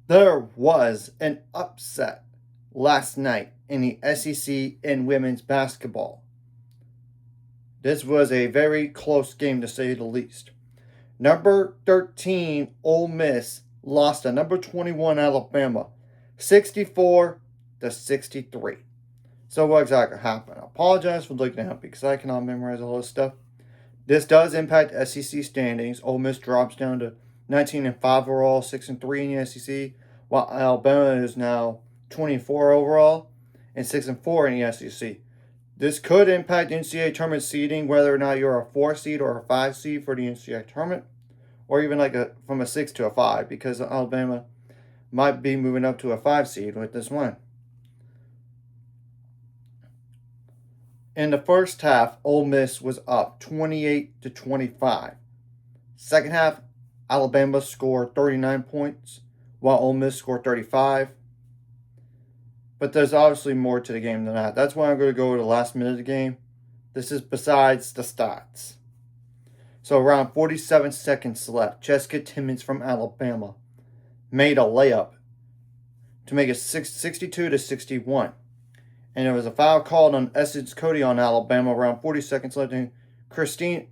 There was an upset last night in the SEC in women's basketball. This was a very close game to say the least. Number 13 Ole Miss lost to number 21 Alabama 64-63. So what exactly happened? I apologize for looking at it because I cannot memorize all this stuff. This does impact SEC standings. Ole Miss drops down to 19-5 overall, 6-3 in the SEC, while Alabama is now 24 overall and 6-4 in the SEC. This could impact NCAA tournament seeding, whether or not you're a 4 seed or a 5 seed for the NCAA tournament, or even like from a 6 to a 5, because Alabama might be moving up to a 5 seed with this win. In the first half, Ole Miss was up 28-25. Second half, Alabama scored 39 points, while Ole Miss scored 35. But there's obviously more to the game than that. That's why I'm going to go to the last minute of the game. This is besides the stats. So around 47 seconds left, Jessica Timmons from Alabama made a layup to make it 62-61. And there was a foul called on Essence Cody on Alabama around 40 seconds left. And Christine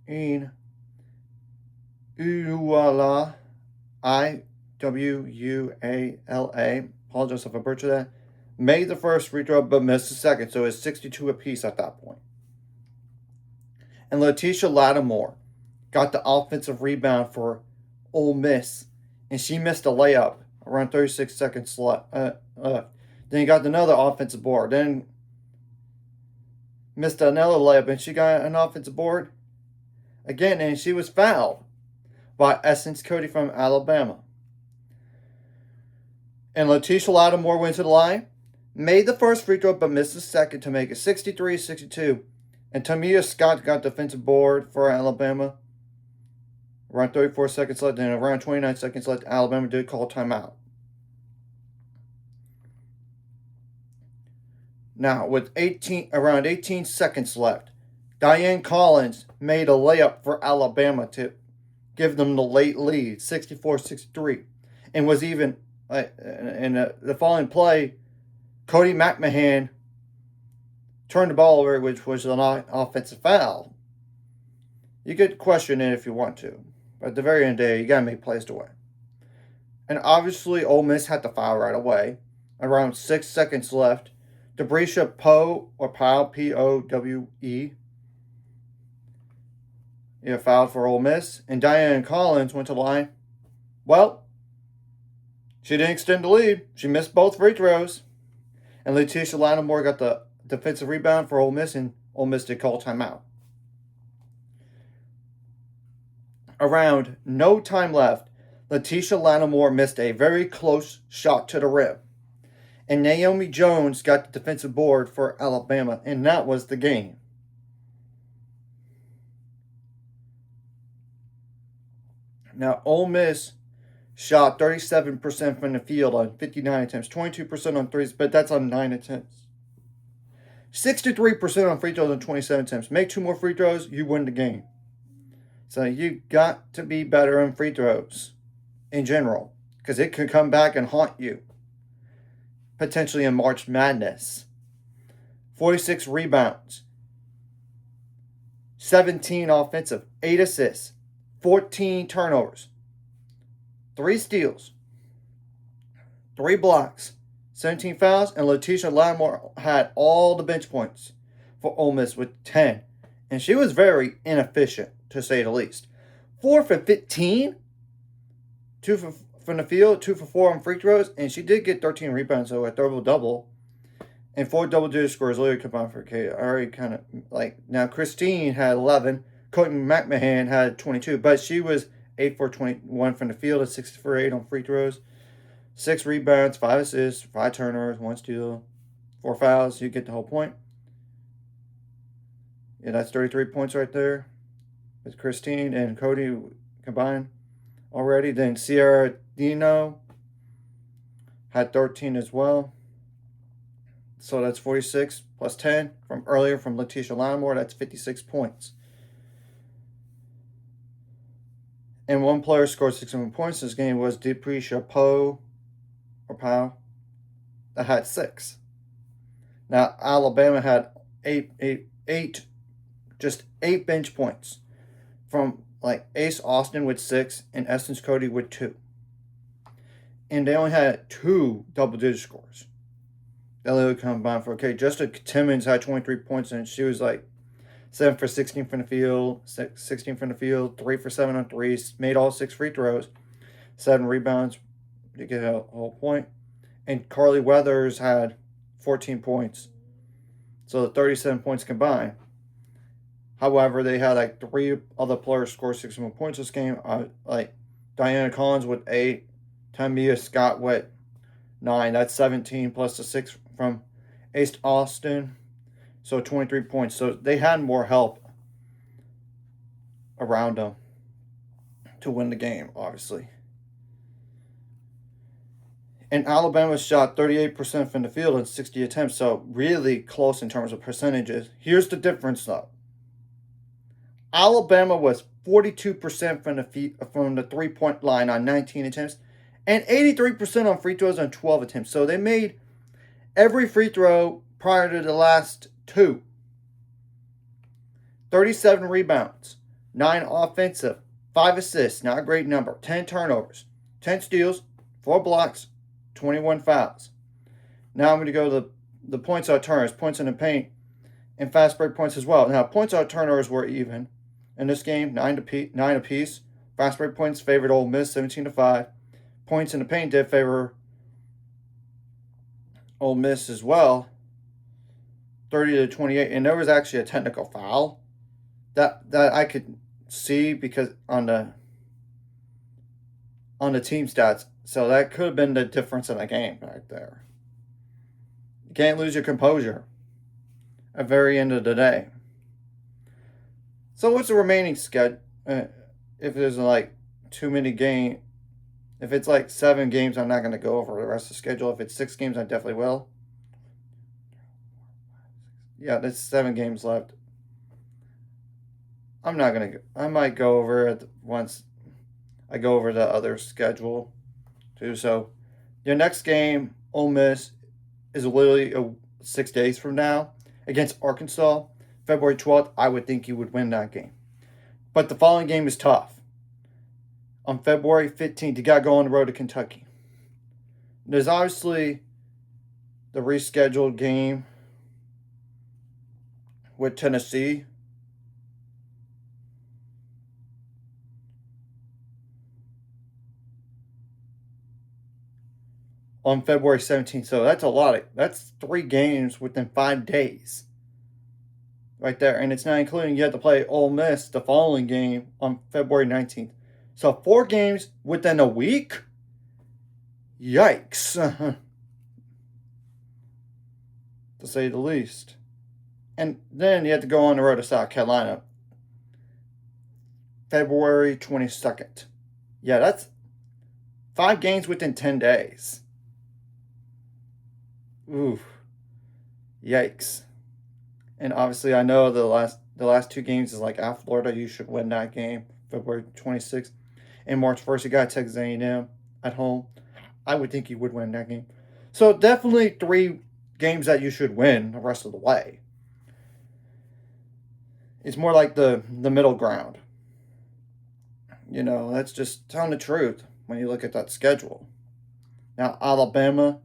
Iwuala, Iwuala, apologize if I butchered that, made the first free throw but missed the second. So it's 62 apiece at that point. And Letitia Lattimore got the offensive rebound for Ole Miss, and she missed a layup around 36 seconds left. Then he got another offensive board. Then missed another layup, and she got an offensive board again, and she was fouled by Essence Cody from Alabama. And Letitia Lattimore went to the line, made the first free throw, but missed the second to make it 63-62. And Tamia Scott got defensive board for Alabama. Around 34 seconds left, and around 29 seconds left, Alabama did call timeout. Now, with around 18 seconds left, Diane Collins made a layup for Alabama to give them the late lead, 64-63, and was even in the following play, Cody McMahon turned the ball over, which was an offensive foul. You could question it if you want to, but at the very end of the day, you got to make plays to win. And obviously, Ole Miss had to foul right away. Around 6 seconds left, Debrisha Poe, or Powell, P-O-W-E, fouled for Ole Miss. And Diane Collins went to the line. Well, she didn't extend the lead. She missed both free throws. And Letitia Lattimore got the defensive rebound for Ole Miss, and Ole Miss did call timeout. Around no time left, Letitia Lattimore missed a very close shot to the rim. And Naomi Jones got the defensive board for Alabama, and that was the game. Now, Ole Miss shot 37% from the field on 59 attempts, 22% on threes, but that's on 9 attempts. 63% on free throws on 27 attempts. Make 2 more free throws, you win the game. So you got to be better on free throws in general, because it could come back and haunt you, potentially in March Madness. 46 rebounds, 17 offensive, 8 assists, 14 turnovers, 3 steals, 3 blocks, 17 fouls, and Letitia Lattimore had all the bench points for Ole Miss with 10. And she was very inefficient, to say the least. 4 for 15, 2 from the field, 2 for 4 on free throws, and she did get 13 rebounds, so a double-double. And 4 double-digit scores later combined for Kate. I already kind of like, now Christine had 11, Cody McMahon had 22, but she was 8 for 21 from the field at 6 for 8 on free throws. 6 rebounds, 5 assists, 5 turnovers, 1 steal, 4 fouls. You get the whole point. Yeah, that's 33 points right there with Christine and Cody combined already. Then Sierra Dino had 13 as well. So that's 46 plus 10 from earlier from Letitia Lattimore. That's 56 points. And one player scored 61 points in this game was Deprecia Poe, or Powell, that had 6. Now, Alabama had just 8 bench points from like Ace Austin with 6 and Essence Cody with 2. And they only had 2 double-digit scores. That literally combined for, okay, Jessica Timmons had 23 points, and she was like 7 for 16 from the field, 16 from the field, 3 for 7 on threes, made all 6 free throws, 7 rebounds to get a whole point. And Carly Weathers had 14 points. So 37 points combined. However, they had like 3 other players score 61 points this game. Like Diana Collins with 8, Tamia Scott with 9. That's 17 plus the 6 from Ace Austin. So 23 points. So they had more help around them to win the game, obviously. And Alabama shot 38% from the field in 60 attempts, so really close in terms of percentages. Here's the difference, though. Alabama was 42% from the three-point line on 19 attempts, and 83% on free throws on 12 attempts. So they made every free throw prior to the last 2. 37 rebounds, 9 offensive, 5 assists, not a great number, 10 turnovers, 10 steals, 4 blocks, 21 fouls. Now I'm going to go to the points out turnovers, points in the paint, and fast break points as well. Now, points out turnovers were even in this game, 9 apiece. Fast break points favored Ole Miss, 17-5. Points in the paint did favor Ole Miss as well, 30-28. And there was actually a technical foul that I could see because on the team stats. So that could have been the difference in the game right there. You can't lose your composure at the very end of the day. So what's the remaining schedule? If there's like too many games, if it's like 7 games, I'm not going to go over the rest of the schedule. If it's 6 games, I definitely will. Yeah, there's 7 games left. I'm not going to. I might go over it once I go over the other schedule too. So your next game, Ole Miss, is literally 6 days from now against Arkansas, February 12th. I would think you would win that game. But the following game is tough. On February 15th, you got to go on the road to Kentucky. There's obviously the rescheduled game with Tennessee. On February 17th. So that's a lot. That's 3 games within 5 days. Right there. And it's not including you have to play Ole Miss the following game on February 19th. So 4 games within a week? Yikes. To say the least. And then you have to go on the road to South Carolina. February 22nd. Yeah, that's 5 games within 10 days. Ooh. Yikes. And obviously I know the last 2 games is like at Florida. You should win that game. February 26th. And March 1st, you got Texas A&M at home. I would think you would win that game. So definitely 3 games that you should win the rest of the way. It's more like the middle ground. You know, that's just telling the truth when you look at that schedule. Now, Alabama,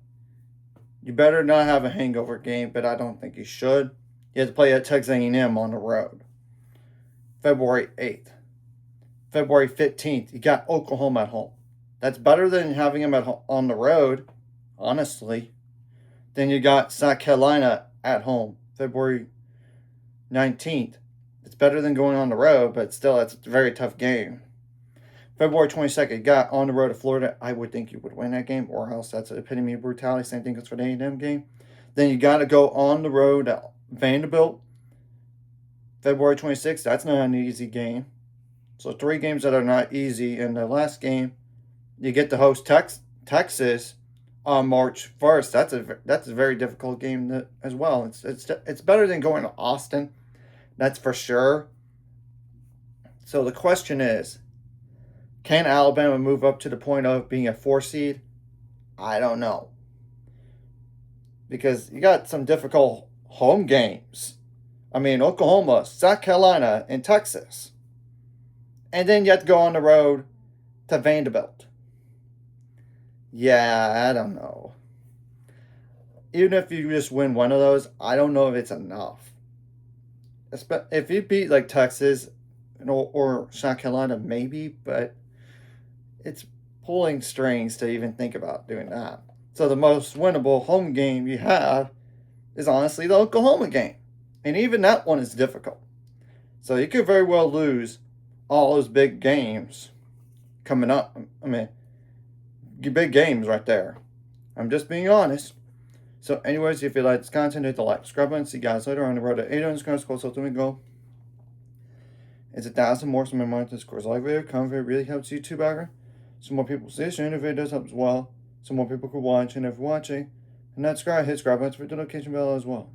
you better not have a hangover game, but I don't think you should. You have to play at Texas A&M on the road. February 8th. February 15th, you got Oklahoma at home. That's better than having them on the road, honestly. Then you got South Carolina at home, February 19th. It's better than going on the road, but still, that's a very tough game. February 22nd, you got on the road to Florida. I would think you would win that game, or else that's an epitome of brutality. Same thing goes for the A&M game. Then you got to go on the road to Vanderbilt, February 26th. That's not an easy game. So 3 games that are not easy. And the last game, you get to host Texas on March 1st. That's a very difficult game as well. It's better than going to Austin. That's for sure. So the question is, Can Alabama move up to the point of being a 4 seed? I don't know. Because you got some difficult home games. I mean, Oklahoma, South Carolina, and Texas. And then you have to go on the road to Vanderbilt. Yeah, I don't know. Even if you just win one of those, I don't know if it's enough. If you beat like Texas or South Carolina, maybe, but it's pulling strings to even think about doing that. So the most winnable home game you have is honestly the Oklahoma game. And even that one is difficult. So you could very well lose all those big games coming up. I mean, big games right there. I'm just being honest. So, anyways, if you like this content, hit the like, subscribe button. See you guys later on the road to 800 scores. So, let me go. It's 1,000 more. So, my mind to scores. Like video, comment video really helps YouTube out. Some more people see this, and the video does help as well. Some more people could watch, and if you're watching, and not subscribe, hit subscribe button for the notification bell as well.